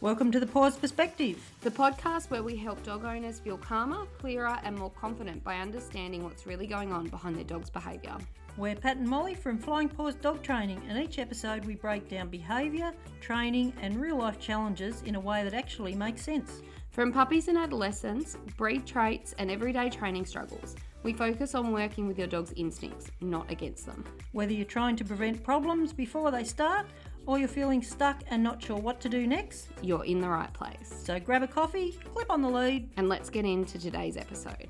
Welcome to the Pause Perspective, the podcast where we help dog owners feel calmer, clearer and more confident by understanding what's really going on behind their dog's behaviour. We're Pat and Molly from Flying Paws Dog Training, and each episode we break down behaviour, training and real life challenges in a way that actually makes sense. From puppies and adolescents, breed traits and everyday training struggles, we focus on working with your dog's instincts, not against them. Whether you're trying to prevent problems before they start or you're feeling stuck and not sure what to do next, you're in the right place. So grab a coffee, clip on the lead, and let's get into today's episode.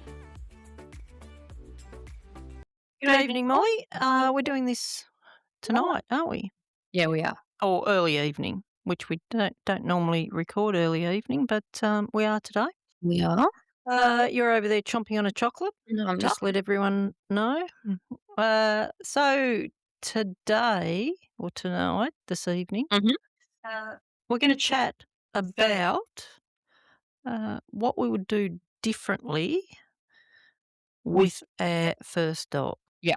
Good evening, Molly. We're doing this tonight, aren't we? Yeah, we are. Or early evening, which we don't normally record early evening, but we are today. We are. You're over there chomping on a chocolate. No, I'm Just not. let everyone know. So today or tonight, this evening, we're going to chat about what we would do differently with our first dog. Yeah.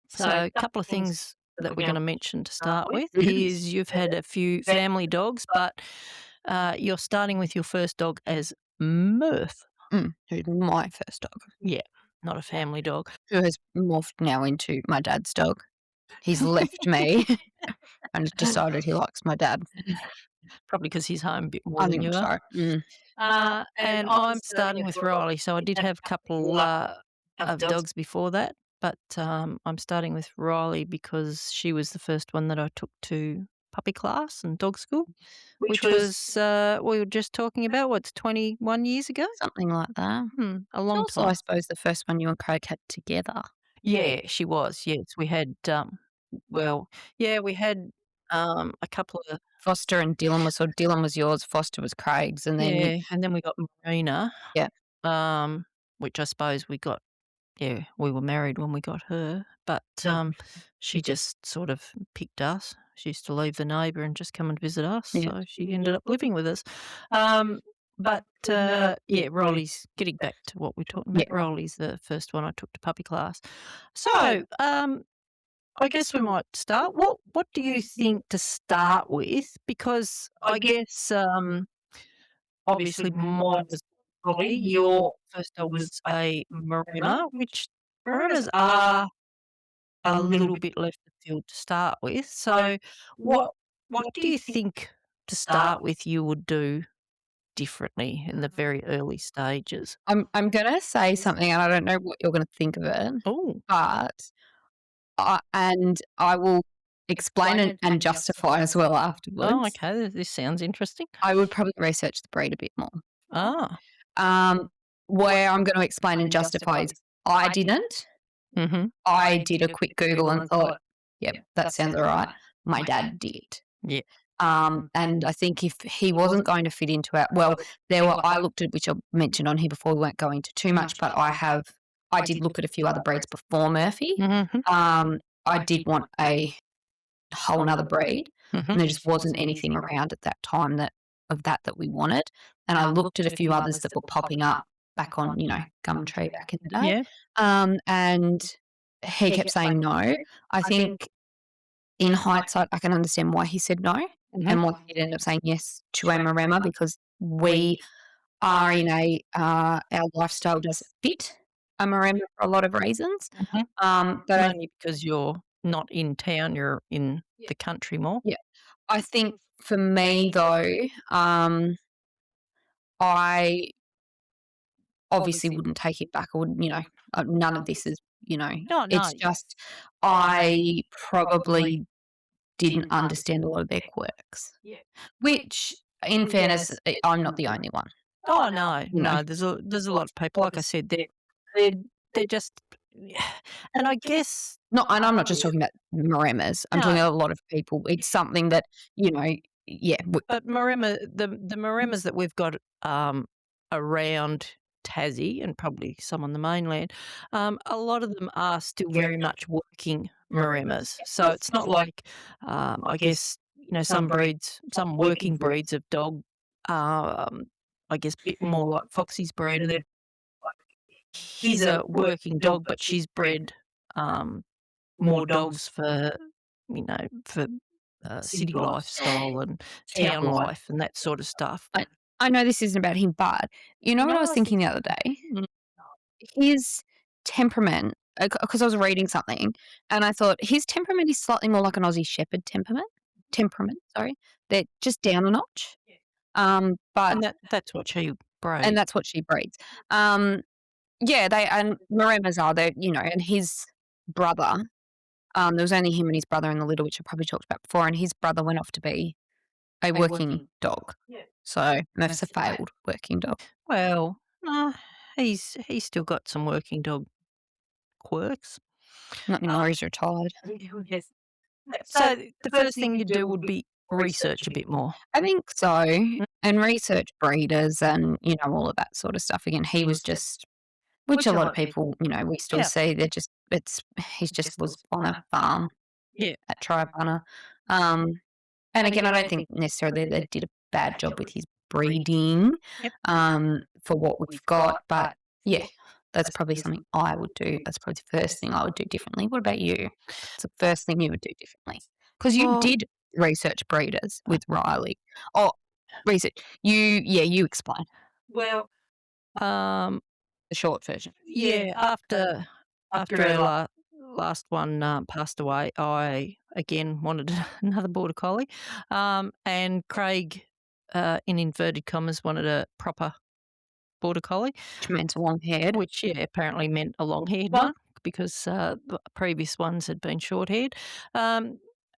So a couple of things that we're going to mention to start with is you've had a few family dogs, but you're starting with your first dog as Murph. Who's my first dog. Yeah, not a family dog. Who has morphed now into my dad's dog. He's left me and decided he likes my dad. Probably because he's home a bit more I than think you are. so. And I'm starting with Riley. So I did have a couple of dogs before that, but I'm starting with Riley because she was the first one that I took to puppy class and dog school, which was we were just talking about, what's 21 years ago? Something like that. A long Also, time. I suppose the first one you and Craig had together. Yeah, she was. Yes, we had. We had a couple of Foster and Dylan was Dylan was yours, Foster was Craig's, and then and then we got Marina. Yeah. Which I suppose we got. Yeah, we were married when we got her, but she just sort of picked us. She used to leave the neighbour and just come and visit us, so she ended up living with us. Riley's, getting back to what we're talking about, Riley's the first one I took to puppy class. So I guess we might start. What do you think to start with? Because I guess obviously mine was Molly. Your first dog was a Maremma, which Maremmas are a little bit left of field to start with. So what do you think to start with you would do differently in the very early stages? I'm going to say something, and I don't know what you're going to think of it. Oh, But I will explain and justify as well afterwards. oh, okay. This sounds interesting. I would probably research the breed a bit more. Ah, Where I'm going to explain and justify is I didn't. mm-hmm. I did a quick Google and thought, yep, that sounds all right. My dad did. Yeah. And I think if he wasn't going to fit into I looked at, which I mentioned on here before, we won't go into too much, but I did look at a few other breeds before Murphy. Mm-hmm. I did want a whole another breed, Mm-hmm. and there just wasn't anything around at that time that we wanted. And I looked at a few others that were popping up back on, Gumtree back in the day. Yeah. And he kept saying no. I think in hindsight, I can understand why he said no, and why he ended up saying yes to a Maremma, because we are in our lifestyle doesn't fit a Maremma for a lot of reasons. But only because you're not in town, you're in the country more. Yeah. I think for me though, I obviously wouldn't take it back. I wouldn't, none of this is, No. it's just I probably didn't understand a lot of their quirks. Yeah. Which, in fairness, I'm not the only one. Oh no, You know. no. There's a lot of people. Like I said, they're just, and I guess And I'm not just talking about Maremmas. I'm talking about a lot of people. It's something that, But Maremma, the Maremmas that we've got around Tassie and probably some on the mainland, a lot of them are still very much working Maremmas. So it's not like, I guess, some working breeds of dog, I guess, a bit more like Foxy's breed. And he's a working dog, but she's bred more dogs for city lifestyle and town life and that sort of stuff. I know this isn't about him, but you know what I was thinking the other day? Mm. His temperament, because I was reading something, and I thought his temperament is slightly more like an Aussie Shepherd temperament, sorry. They're just down a notch. But And that's what she breeds. and that's what she breeds. Yeah, they and Maremas are, they and his brother, there was only him and his brother in the litter, which I probably talked about before, and his brother went off to be a working dog. So that's a failed working dog. Well, no, he's still got some working dog quirks. Not anymore, he's retired. Yes. So the first thing you do would be research a bit more. I think so, and research breeders and, all of that sort of stuff. Again, he was just, which a lot of people, we still see, he just was on a farm at Triabunna. And again, I don't think necessarily they did a bad job with his breeding for what we've got, but yeah, that's probably something I would do. That's probably the first thing I would do differently. What about you? It's the first thing you would do differently? Because you did research breeders with Riley. Oh, research. You explain. Well, the short version. Yeah, after our last one passed away, I again wanted another border collie, and Craig, in inverted commas, wanted a proper border collie, Which meant a long haired. which apparently meant a long-haired one because the previous ones had been short-haired.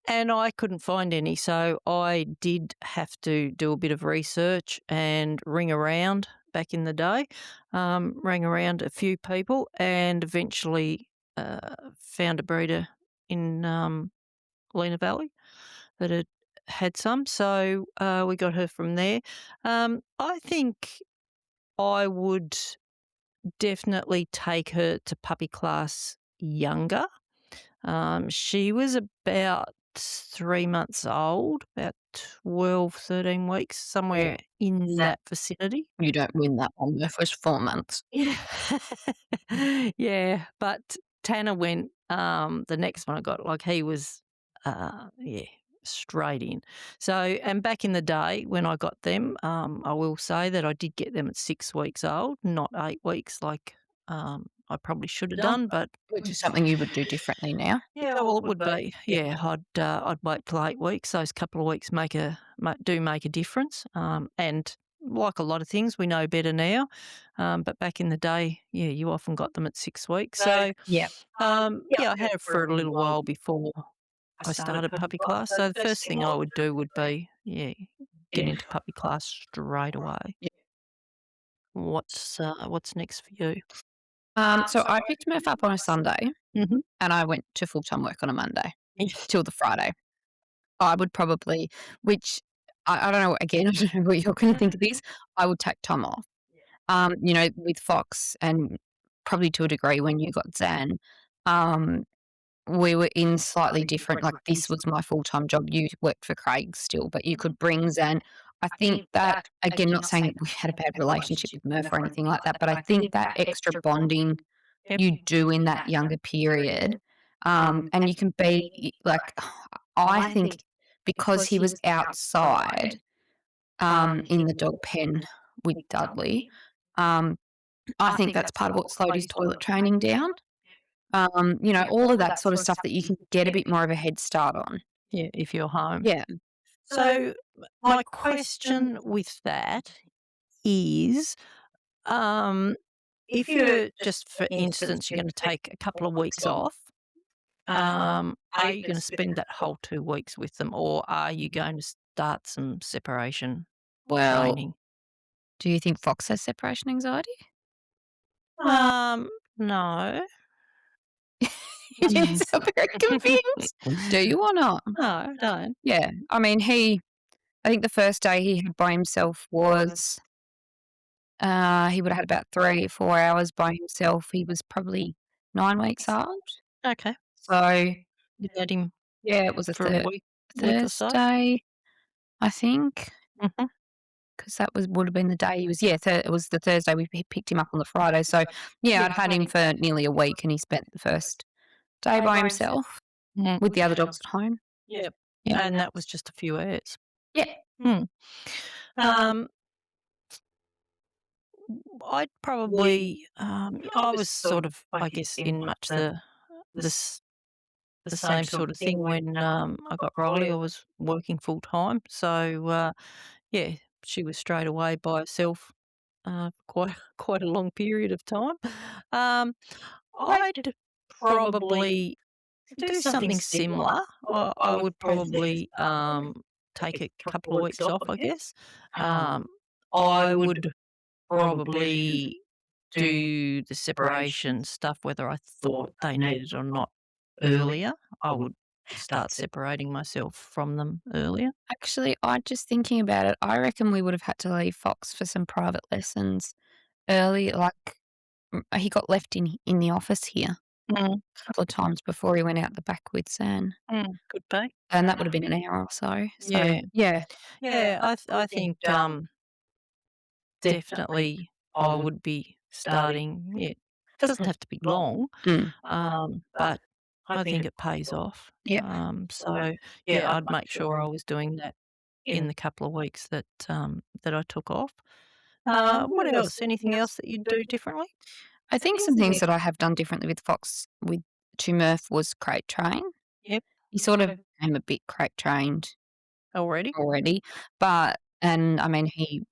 And I couldn't find any, so I did have to do a bit of research and ring around back in the day, rang around a few people and eventually found a breeder in Lena Valley that had some. So we got her from there. I think I would definitely take her to puppy class younger. She was about 3 months old, about 12, 13 weeks, somewhere in that vicinity. You don't win that one the first 4 months. Yeah, but Tanner went, the next one I got, like he was, straight in. So, and back in the day when I got them, I will say that I did get them at 6 weeks old, not 8 weeks like I probably should have done, but Which is something you would do differently now. yeah, well, it would be. Yeah, I'd wait till 8 weeks. Those couple of weeks make a difference. And like a lot of things, we know better now. But back in the day, you often got them at 6 weeks. So Yeah. I had it for a little while before I started puppy class. So the first thing I would do would be get into puppy class straight away. Yeah. What's next for you? So I picked Murph up on a Sunday Mhm. and I went to full-time work on a Monday till the Friday. I would probably, which I don't know, again, I don't know what you're going to think of this, I would take time off. With Fox and probably to a degree when you got Zan, we were in slightly different, like this was my full-time job. You worked for Craig still, but you could bring Zan. I think that, again, not saying we had a bad relationship with Murph or anything like that, but I think that extra bonding you do in that younger period, and you can be like, I think because he was outside in the dog pen with Dudley, I think that's part of what slowed his toilet training down. All of that sort of stuff that you can get a bit more of a head start on. Yeah, if you're home. Yeah. So my question with that is, if you're just, for instance, you're going to take a couple of weeks off, are you going to spend that whole 2 weeks with them, or are you going to start some separation training? Do you think Fox has separation anxiety? No. You didn't sound very confused. Do you or not? No, I don't. Yeah. I mean, I think the first day he had by himself was, he would have had about 3 or 4 hours by himself. He was probably 9 weeks old. Okay. So, You let him it was a for a week or so? Thursday, I think, Mhm. because that would have been the day he was, it was the Thursday we picked him up on the Friday. So, I'd had him for nearly a week and he spent the first day by himself with the other dogs at home. Yep. Yeah. And that was just a few hours. Yeah. I'd probably, I was sort of, I guess, in much the same sort of thing when I got Riley. I was working full time, so yeah, she was straight away by herself, quite quite a long period of time. Um, I'd probably do something similar. I would probably take a couple of weeks off, I guess. I would probably do the separation stuff, whether I thought they needed it or not earlier. I would start separating myself from them earlier. Actually, I just thinking about it, I reckon we would have had to leave Fox for some private lessons early. Like, he got left in the office here Mm, a couple of times before he went out the back with San, could be. and that would have been an hour or so. So, Yeah. yeah. Yeah, I think definitely I would be starting. Yeah, it doesn't have to be long, Mm. but I think it pays off. Yeah. So yeah, I'd make sure I was doing that in the couple of weeks that that I took off. What else? Anything else that you'd do differently? I think some things that I have done differently with Fox to Murph was crate train. Yep. He sort of became a bit crate trained Already? already, and I mean, he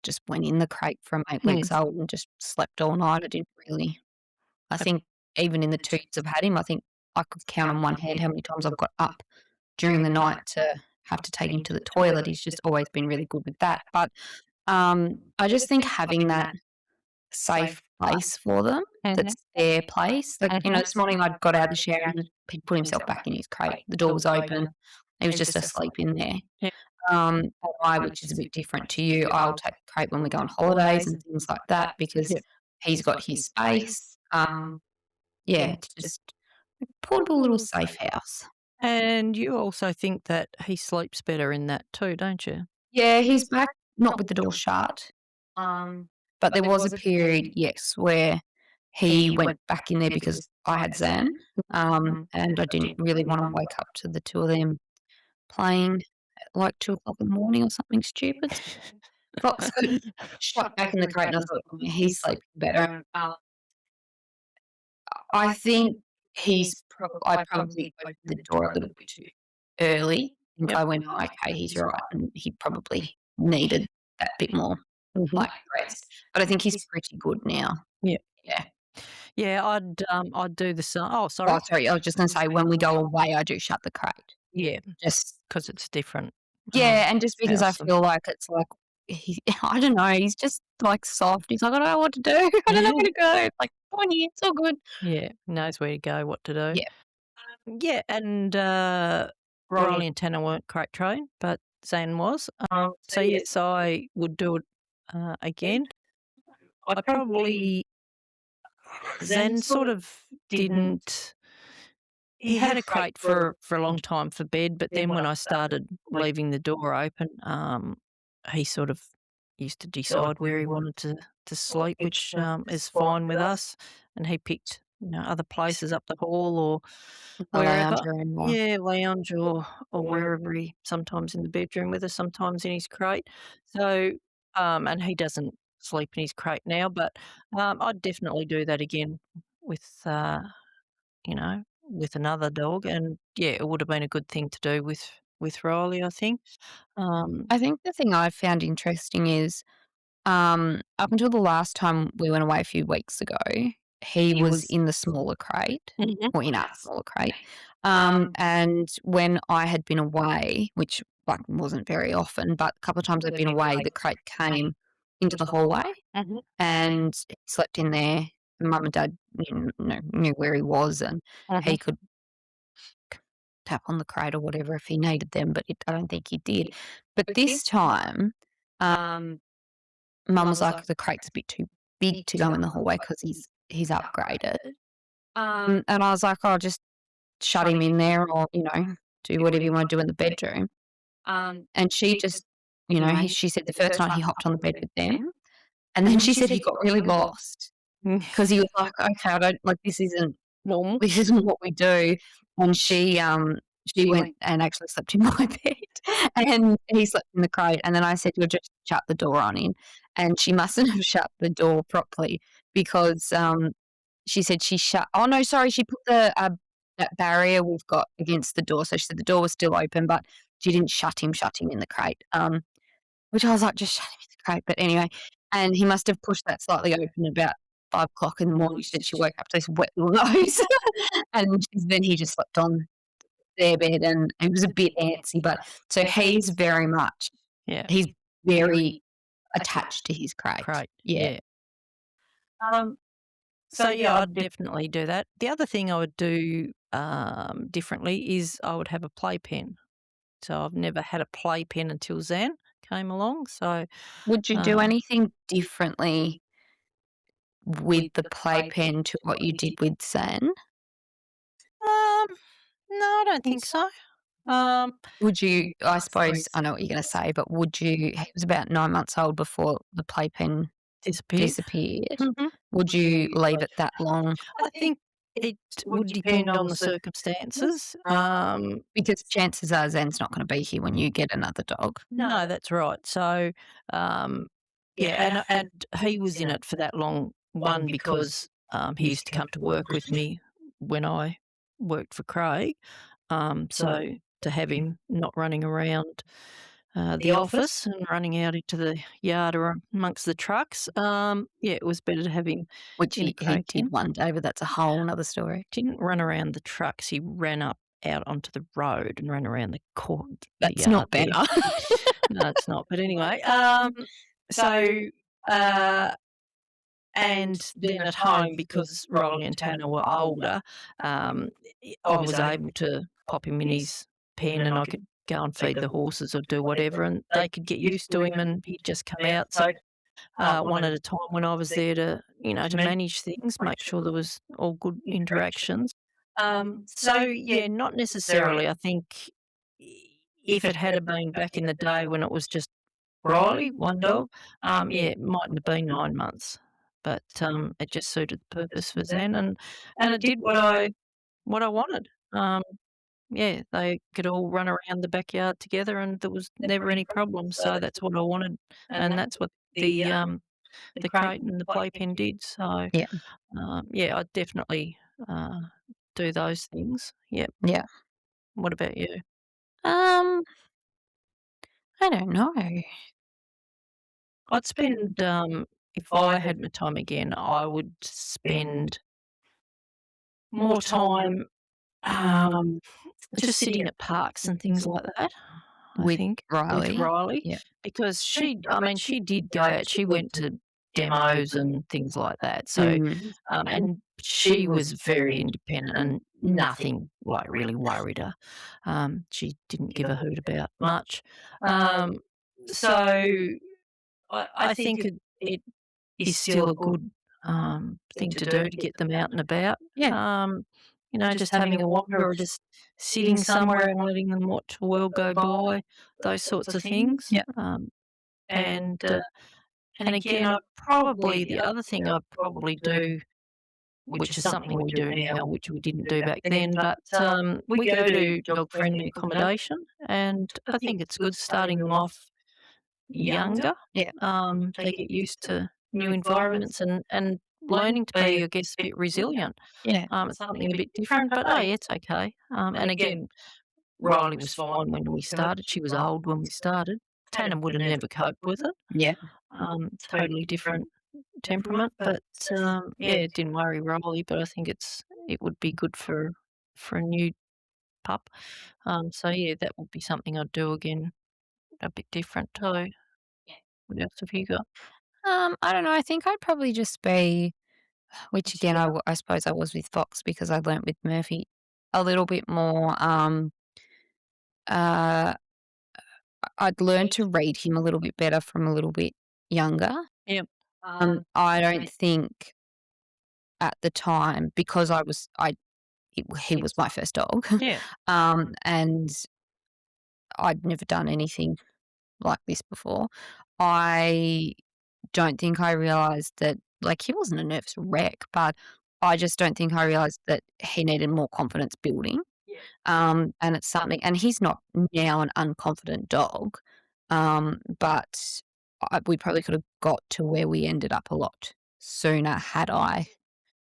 just went in the crate from 8 weeks old and just slept all night. I think even in the 2 years I've had him, I think I could count on one hand how many times I've got up during the night to have to take him to the toilet. He's just always been really good with that. But I just think having that safe place for them, that's their place. Like, this morning I got out of the shower and he put himself back in his crate. The door was open. He was just asleep in there. Yeah. Which is a bit different to you, I'll take the crate when we go on holidays and things like that because he's got his space. It's just a portable little safe house. And you also think that he sleeps better in that too, don't you? Yeah, he's back, not with the door shut. But there was a period, yes, where he went back in there because I had Zan, and I didn't really want to wake up to the two of them playing at like 2 o'clock in the morning or something stupid. Fox got shut back in the crate and I thought, he's sleeping better. I think I probably opened the door a little bit too early. I think I went, okay, he's all right. And he probably needed that bit more like rest. But I think he's pretty good now. Yeah. Yeah. Yeah, I'd do the same. Oh, sorry. Oh, sorry. I was just going to say, when we go away, I do shut the crate. Yeah, Just because it's different. yeah, and just because I house. feel like it's like I don't know, he's just like soft. He's like, I don't know what to do. I don't know where to go. Like, go on here, it's all good. Yeah, knows where to go, what to do. Yeah. Yeah, and Riley and Tanner weren't crate trained, but Zan was. So yes, I would do it again. I probably Zan sort of didn't. He had a crate for a long time for bed, but then when I started leaving the door open, he sort of used to decide where he wanted to sleep, which is fine with us. And he picked other places up the hall or A wherever. lounge room or Yeah, lounge or wherever he sometimes in the bedroom with us, sometimes in his crate. So and he doesn't sleep in his crate now, but I'd definitely do that again with with another dog, and yeah, it would have been a good thing to do with Riley, I think. I think the thing I found interesting is up until the last time we went away a few weeks ago, he was in the smaller crate or in our smaller crate. And when I had been away, which like wasn't very often, but a couple of times I'd been away, the crate came into the hallway and he slept in there. Mum and Dad knew where he was and he could tap on the crate or whatever if he needed them, but I don't think he did. But this time, Mum was like, the crate's a bit too big to go in the hallway because he's upgraded. And I was like, oh, just shut him in there or, do whatever you want to do in the bedroom. And she just, she said the first night he hopped on the bed with them. And then she said he got really lost because he was like, okay, I don't, like, this isn't normal. This isn't what we do. And she she went and actually slept in my bed, and he slept in the crate, and then I said, "You'll just shut the door on him," and she mustn't have shut the door properly because, she said she shut oh, no, sorry, she put that barrier we've got against the door, so she said the door was still open, but she didn't shut him in the crate, which I was like, "Just shut him in the crate," but anyway, and he must have pushed that slightly open about 5 o'clock in the morning. She said she woke up to this wet little nose, and then he just slept on their bed, and it was a bit antsy, but so he's very much he's very attached to his crate. Yeah. So yeah, I'd definitely do that. The other thing I would do differently is I would have a playpen. So I've never had a playpen until Zan came along. So Would you do anything differently with the playpen to what you did with Zan? no, I don't think so. Would you I suppose I know what you're gonna say, but would you he was about 9 months old before the playpen disappeared. Mhm. Would you leave it that long? I think it would depend on the circumstances. Because chances are Zan's not gonna be here when you get another dog. No, that's right. So, yeah, and he was in it for that long. One because he used to come to work with me when I worked for Craig. So to have him not running around the office and running out into the yard or amongst the trucks, yeah, it was better to have him. Which in the he crate did one day, but that's a whole 'nother story. Didn't run around the trucks. He ran up out onto the road and ran around the court. That's not better. No, it's not. But anyway, so and then at home, because Rolly and Tanner were older, I was able to pop him in his pen and I could go and feed the horses or do whatever, and they could get used to him and he'd just come out. So one at a time when I was there to, to manage things, make sure there was all good interactions. So yeah, not necessarily. I think if it had been back in the day when it was just Riley, one dog, yeah, it mightn't have been 9 months, but it just suited the purpose for Zan, and it did what I wanted. Yeah, they could all run around the backyard together, and there was never any problems. So that's what I wanted, and that's what the crate and the playpen did. So Yeah. yeah, I'd definitely do those things. Yep. Yeah. What about you? I don't know. I'd spend if I had my time again, I would spend more time just sitting at parks and things like that. I With think Riley? with Riley, Yeah. because she did go out. She went to demos and things like that. So, and she was very independent, and nothing like really worried her. She didn't give a hoot about much. So I think it is still a good thing to do to get them out and about. Yeah. Just having a wander or just sitting somewhere and letting them watch the world go by, those sorts of things. Yeah. And again, the other thing I'd probably do, which is something we do now, which we didn't do back then, but we go to dog-friendly accommodation, and I think it's good starting them off younger. Yeah. They get used to new environments and learning to be, I guess, a bit resilient. Yeah. It's something a bit different, but hey, it's okay. And again, Riley was fine when we started. She was old when we started. Tanner would have never coped with it. Yeah. Totally different temperament, but yeah, it didn't worry Riley. But I think it would be good for a new pup. So yeah, that would be something I'd do again, a bit different too. What else have you got? I don't know. I think I'd probably just be, which again, I suppose I was with Fox because I learnt with Murphy a little bit more. I'd learned to read him a little bit better from a little bit younger. Yep. I don't think at the time, because he was my first dog. Yeah. And I'd never done anything like this before. I don't think I realised that, like, he wasn't a nervous wreck, but I just don't think I realised that he needed more confidence building. And it's something, and he's not now an unconfident dog, but we probably could have got to where we ended up a lot sooner had I,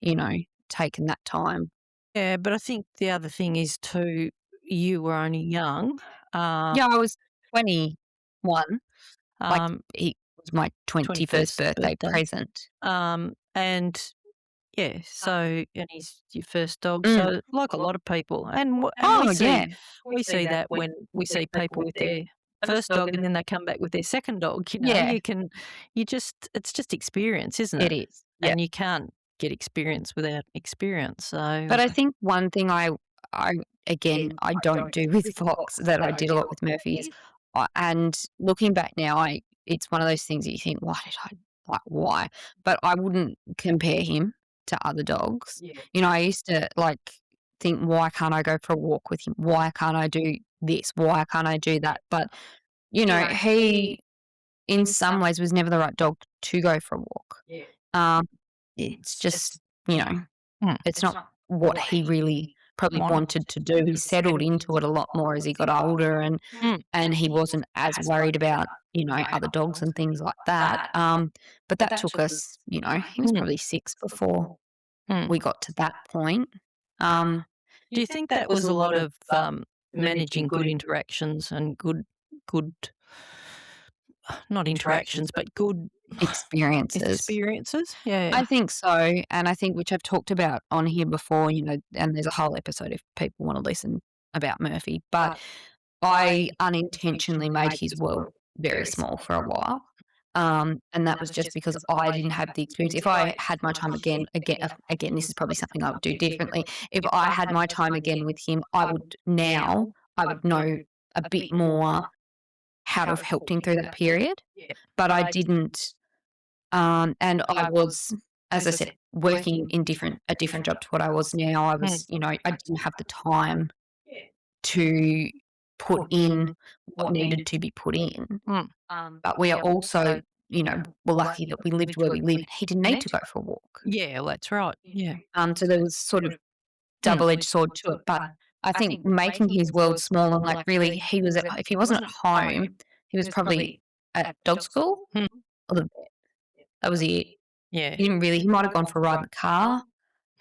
you know, taken that time. Yeah, but I think the other thing is too, you were only young. Yeah, I was 21, like, Um, it was my 21st 21st birthday birthday. present. And yeah, so and he's your first dog, Mm. so like a lot of people, and Oh, we yeah. see that when we see people with their first dog and then they come back with their second dog. You know, Yeah. it's just experience, isn't It it? is, yeah. And you can't get experience without experience. So, But I think one thing I again, I don't do with Fox that I did a lot with Murphy is, and looking back now, it's one of those things that you think, "Why did I like, why?" But I wouldn't compare him to other dogs. You know, I used to, like, think, "Why can't I go for a walk with him? Why can't I do this? Why can't I do that?" But, you know, he, in some ways, was never the right dog to go for a walk. Um, it's just, you know, mm, it's not what he really probably Wanted. wanted to do. He settled into it a lot more as he got older, and he wasn't as worried about, you know, other dogs and things like that. But that took us, you know, he was Mm. probably 6 before mm. we got to that point. Um, Do you think that was a lot of managing good interactions and good, not interactions, but good experiences. experiences? Yeah. I think so, and I think, which I've talked about on here before, you know, and there's a whole episode if people want to listen about Murphy, but I unintentionally made his world very small for a while. And that was just because I didn't have the experience. If I had my time again, this is probably something I would do differently. If I had my time again with him, I would know a bit more how to have helped him through that period. But I didn't, and I was, as I said, working in a different job to what I was now. I was, you know, I didn't have the time to put in what needed to be put in. But we are also, you know, we're lucky that we lived where we live. He didn't need to go for a walk. Yeah, well, that's right. Yeah. So there was sort of double-edged sword to it. But I think making his world small, and, like, really, he was if he wasn't at home, he was probably at dog school Hmm. or the vet. That was it. Yeah. He might have gone for a ride in the car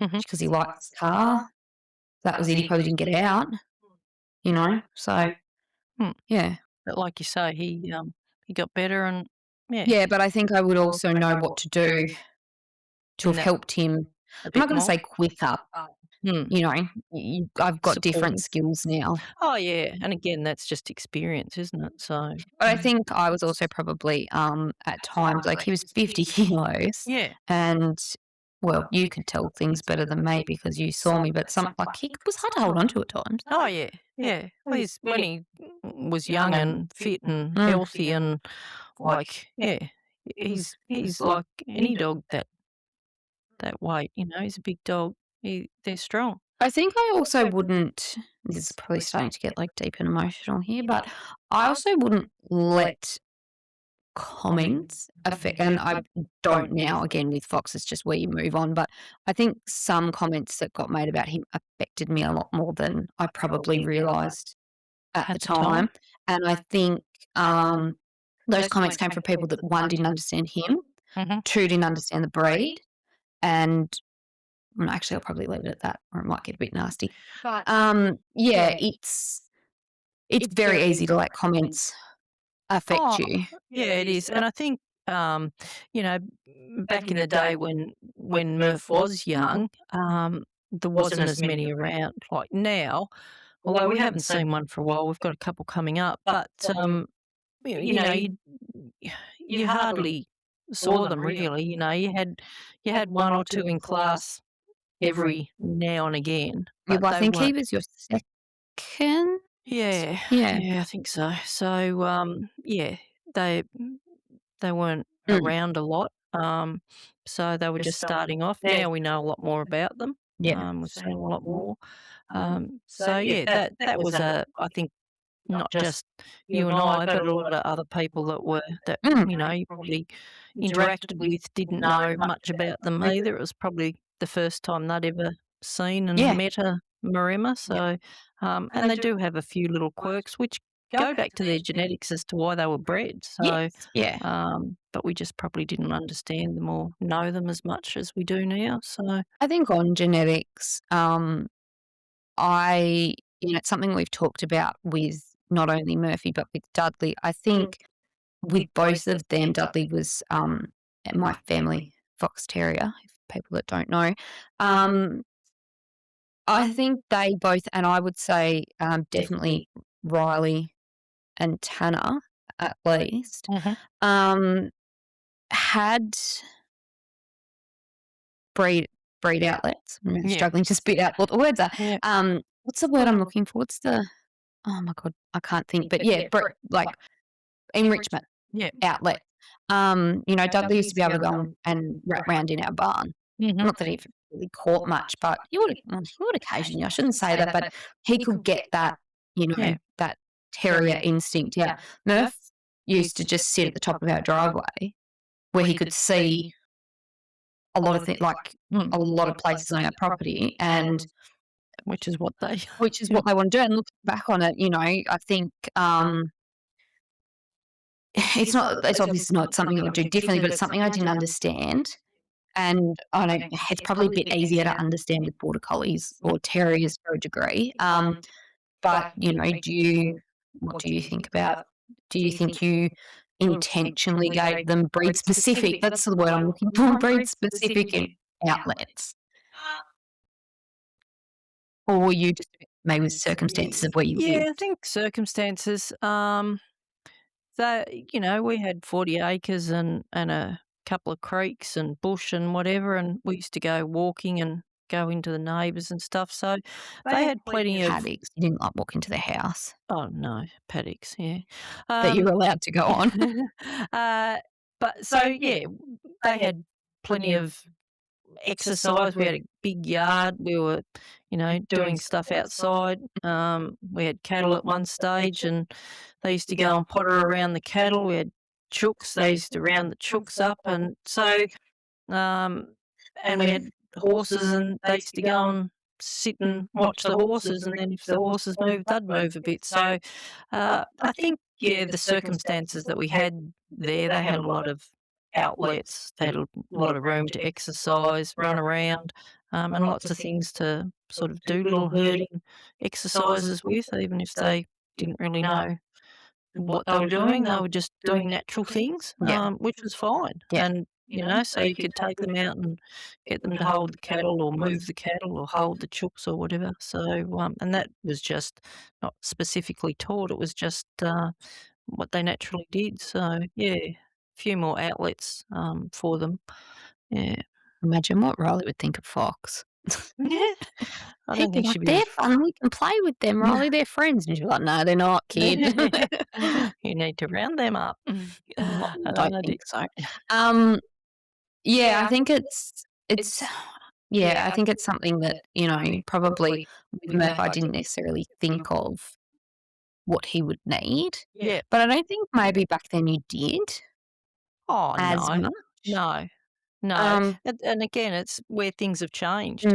Mhm. because he liked his car. That was it. He probably didn't get out, you know. So, Hmm. yeah. But like you say, he got better and yeah. Yeah, but I think I would also know what to do to In have that helped him. a I'm bit not going to more. say quicker. Hmm. You know, I've got different Supporting. skills now. Oh yeah, and again, that's just experience, isn't it? So, But I think I was also probably, at times, like, he was 50 kilos, yeah. and, well, you could tell things better than me because you saw me, but he was hard to hold on to at times. Oh yeah, yeah. Well, when he was young and fit and Mm. healthy and like, yeah, he's like any dog that weight. You know, he's a big dog. They're strong. I think I also wouldn't, this is probably starting to get, like, deep and emotional here, but I also wouldn't let comments affect, and I don't now, again, with Fox, it's just where you move on, but I think some comments that got made about him affected me a lot more than I probably realised at the time. And I think, those comments came from people that, one, didn't understand him, Mhm. two, didn't understand the breed, and well, actually, I'll probably leave it at that, or it might get a bit nasty. Yeah, it's very easy to let comments affect Oh, you. yeah, it is, and I think you know, back in the day when Murph was young, there wasn't as many around like now. Although we haven't seen one for a while, we've got a couple coming up, but you hardly saw them really. You know, you had one or two in class every now and again, Yeah, but well, I they think he weren't. was your second? Yeah, Yeah. yeah, I think so. So, yeah, they weren't Mm. around a lot. So they were just starting off. Now we know a lot more about them. Yeah. We've seen a lot more. So yeah, that was I think not just you and I, but a lot of other people that Mm. you probably interacted with didn't know much about them either. It was probably the first time they'd ever seen and Yeah. met a Maremma. So And they do have a few little quirks which go back to their genetics as to why they were bred. So, Yes, yeah. but we just probably didn't understand them or know them as much as we do now. So, I think on genetics, it's something we've talked about with not only Murphy but with Dudley. I think with both of them, Dudley was my family fox terrier. If people that don't know, I think they both, and I would say definitely Riley and Tanner at least, had breed outlets. I'm really struggling to spit out what the words are. Yeah. What's the word I'm looking for? What's the oh my god, I can't think. But yeah, like enrichment outlet. Dudley used to be able to go and rat round in our barn. Not that he really caught much, but he would occasionally. I shouldn't say that, but he could get that, that terrier instinct. Yeah, Murph used to just sit at the top of our driveway where he could see a lot of things, like a lot of places on our property, and which is what they what they want to do. And looking back on it, I think it's obviously not something I would do differently, but it's something I didn't understand. And I know it's probably a bit easier to understand with border collies or terriers to a degree. But what do you think about? Do you think you intentionally gave them breed specific? That's the word I'm looking for. Breed specific outlets, or were you just maybe circumstances of where you lived? I think circumstances. We had 40 acres and a couple of creeks and bush and whatever, and we used to go walking and go into the neighbours and stuff. So they had plenty of paddocks. You didn't like walk into their house. Oh no, paddocks, yeah. That you were allowed to go on. They had plenty of exercise. We had a big yard. We were, doing stuff outside. We had cattle at one stage, and they used to go and potter around the cattle. We had chooks. They used to round the chooks up, and so, and we had horses, and they used to go and sit and watch the horses, and then if the horses moved, they'd move a bit. So, I think, the circumstances that we had there, they had a lot of outlets. They had a lot of room to exercise, run around, and lots of things to sort of do little herding exercises with, even if they didn't really know what they were doing. They were just doing natural things, which was fine. Yeah. And, so you could take them out and get them to hold the cattle or move the cattle or hold the chooks or whatever. So, and that was just not specifically taught. It was just what they naturally did. So, a few more outlets for them. Yeah. Imagine what Riley would think of fox. Yeah. I don't think she'd be. They're fun. We can play with them, Riley. They're friends. And she's like, no, they're not, kid. You need to round them up. I don't think so. I think I think it's something that, probably with Murph, I didn't necessarily think of what he would need. Yeah. But I don't think maybe back then you did. Oh, as no. much. No. And again, it's where things have changed.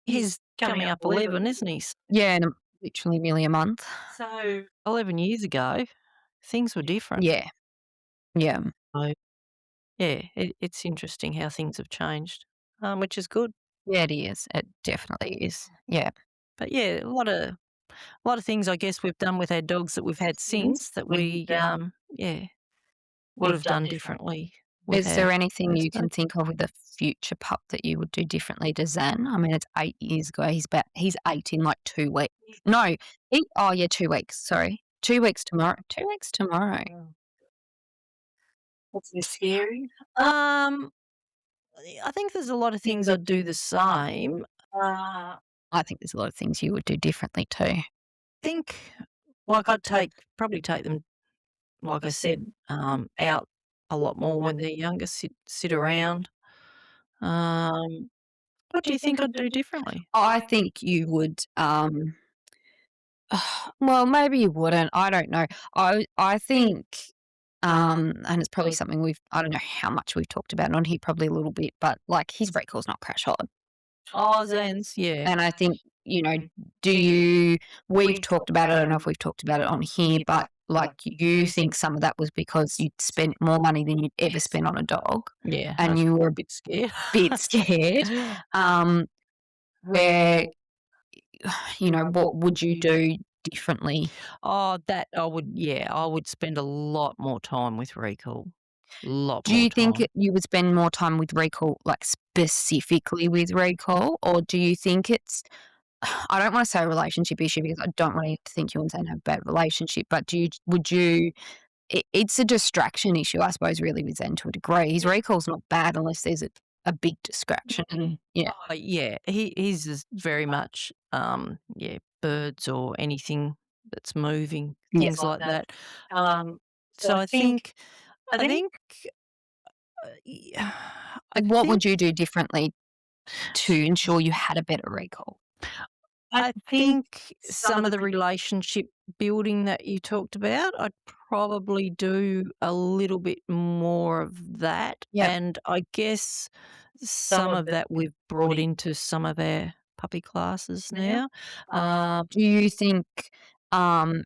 He's coming up 11, isn't he? Yeah, and literally nearly a month. So 11 years ago, things were different. Yeah. Yeah. So, it's interesting how things have changed, which is good. Yeah, it is. It definitely is. Yeah. But a lot of things I guess we've done with our dogs that we've had since that we would have done differently. Is there anything you can think of with a future pup that you would do differently to Zan? I mean, it's 8 years ago. He's 8 in like 2 weeks. No, 2 weeks. Sorry, 2 weeks tomorrow. 2 weeks tomorrow. That's a bit scary. I think there's a lot of things I'd do the same. I think there's a lot of things you would do differently too. I think, like, I'd probably take them, like I said, out a lot more when they're younger, sit around. What do you think I'd do differently? I think you would. Well, maybe you wouldn't. I don't know. I think, and it's probably something I don't know how much we've talked about on here, probably a little bit, but like his recall's not crash hard. Oh, Zan's, yeah. And I think do you we've talked about it, I don't know if we've talked about it on here, but, like, you think some of that was because you'd spent more money than you'd ever spent on a dog Yeah, I and was you were a bit scared. bit scared, where, what would you do differently? Oh, that I would spend a lot more time with recall. Lot Do more you think time. you would spend more time with recall, like, specifically with recall, or do you think it's I don't wanna say a relationship issue because I don't want you to think you and Zane have a bad relationship, but would you it's a distraction issue, I suppose, really with Zen to a degree. His recall's not bad unless there's a big distraction and yeah. Yeah, his is very much, birds or anything that's moving, Yeah. things like that. So I think, yeah, I Like, what think would you do differently to ensure you had a better recall? I think some of the relationship building that you talked about, I'd probably do a little bit more of that. Yep. And I guess some of that we've brought into some of our puppy classes now. Do you think, and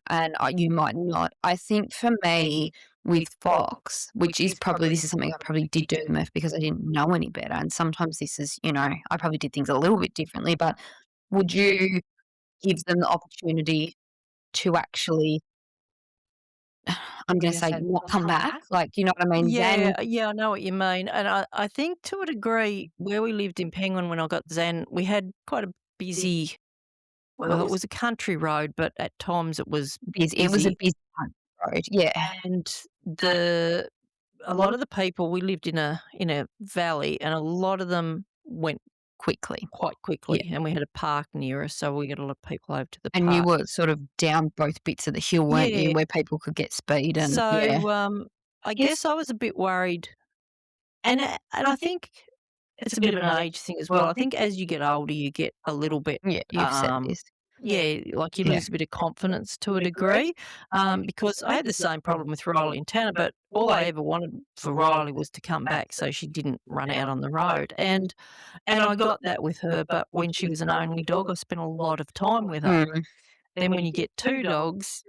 you might not, I think for me with Fox, which is probably this is something I probably did do with Murph because I didn't know any better, and sometimes this is, I probably did things a little bit differently, but would you give them the opportunity to actually, I'm gonna say, not come back? Like, you know what I mean? Zen. Yeah, I know what you mean. And I think to a degree, where we lived in Penguin when I got Zen, we had quite a busy, well, it was a country road, but at times it was Busy. It was a busy. busy road, yeah. And the a lot of the people, we lived in a valley, and a lot of them went Quickly. quite quickly, and we had a park near us, so we got a lot of people over to the And you park. were sort of down both bits of the hill, weren't you, Yeah. where people could get speed and So, yeah. I guess I was a bit worried, and I think it's a bit of an age thing as well. I think as you get older, you get a little bit, Yeah, you've said this. like you Yeah. lose a bit of confidence to a degree. Because I had the same problem with Riley and Tanner, but all I ever wanted for Riley was to come back so she didn't run out on the road. And I got that with her, but when she was an only dog, I spent a lot of time with her. Mm. Then when you get two dogs,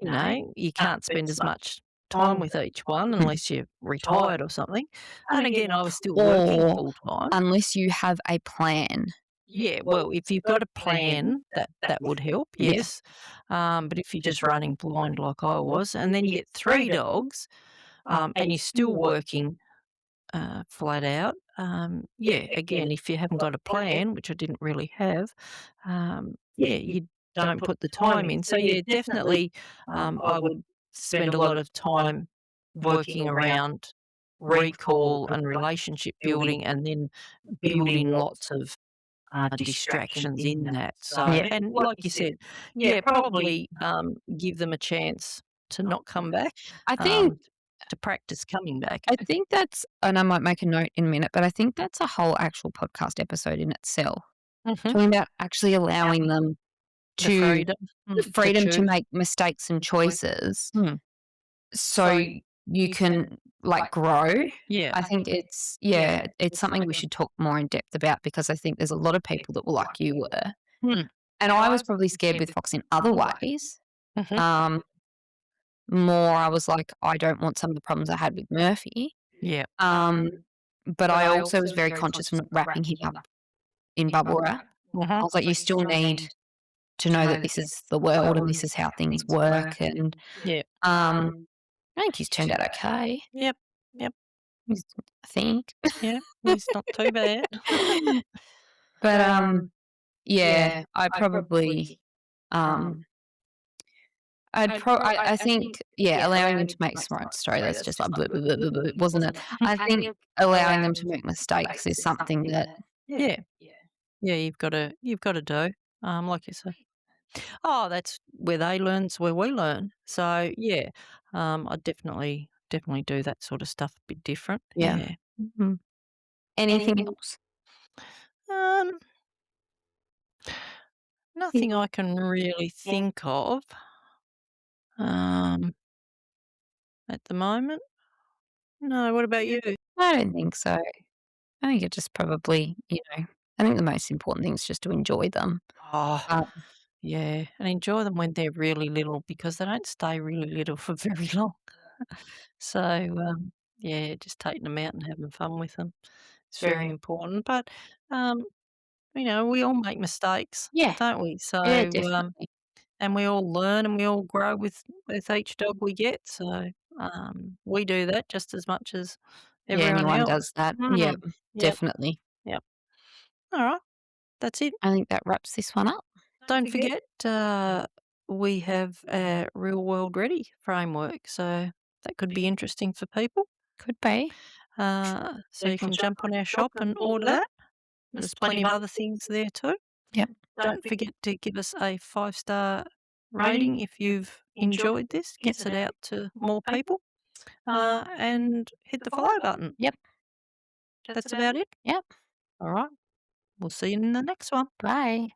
you can't spend as much time with each one unless you're retired or something. And again, I was still working Or full time. unless you have a plan. Yeah, well, if you've got a plan, that would help, Yeah. yes. But if you're just running blind like I was, and then you get three dogs, and you're still working flat out, again, if you haven't got a plan, which I didn't really have, you don't put the time in. So yeah, definitely, I would spend a lot of time working around recall and relationship building, and then building lots of distractions in that. So, Yeah. and like you said, yeah, probably give them a chance to not come back, I think to practice coming back. I think that's, and I might make a note in a minute, but I think that's a whole actual podcast episode in itself. Mhm. Talking about actually allowing them The to freedom, the freedom to choose. make mistakes and choices Hmm. so you can, like, grow. Yeah, I think it's something we should talk more in depth about because I think there's a lot of people that were like you were. Hmm. And I was probably scared with Fox in other ways. Mhm. More I was like, I don't want some of the problems I had with Murphy. Yeah, But I also was very conscious of not wrapping him up in bubble wrap. I was like, you still need to know that this is the world and this is how things work. And yeah, I think he's turned out okay. yep, I think. yeah. It's not too bad. But yeah, I probably I think allowing them to make sorry, that's just like blah, blah, blah, blah, blah, wasn't it? I think allowing them to make mistakes is something that Yeah, yeah. You've got to do, like you say. Oh, that's where they learn. It's where we learn. So yeah, I definitely do that sort of stuff a bit different. Yeah. Yeah. Mhm. anything else. Um, nothing I can really think of. Um, at the moment. No. What about you? I don't think so. I think it just probably, I think the most important thing is just to enjoy them. Oh, But yeah, and enjoy them when they're really little because they don't stay really little for very long. So, yeah, just taking them out and having fun with them is very important. But, um, we all make mistakes, yeah, don't we? So, yeah, definitely. and we all learn and we all grow with each dog we get. So, we do that just as much as Yeah, everyone anyone else. does that. Yeah, Mhm. Yep, definitely. yep. All right, that's it. I think that wraps this one up. Don't forget, we have a Real World Ready framework, so that could be interesting for people. Could be. So you can jump on our shop and order that. There's plenty of other things there too. Yep. Don't forget to give us a 5-star rating if you've enjoyed this. Gets it out to more people. And hit the follow button. Yep. That's about it. Yep. All right. We'll see you in the next one. Bye.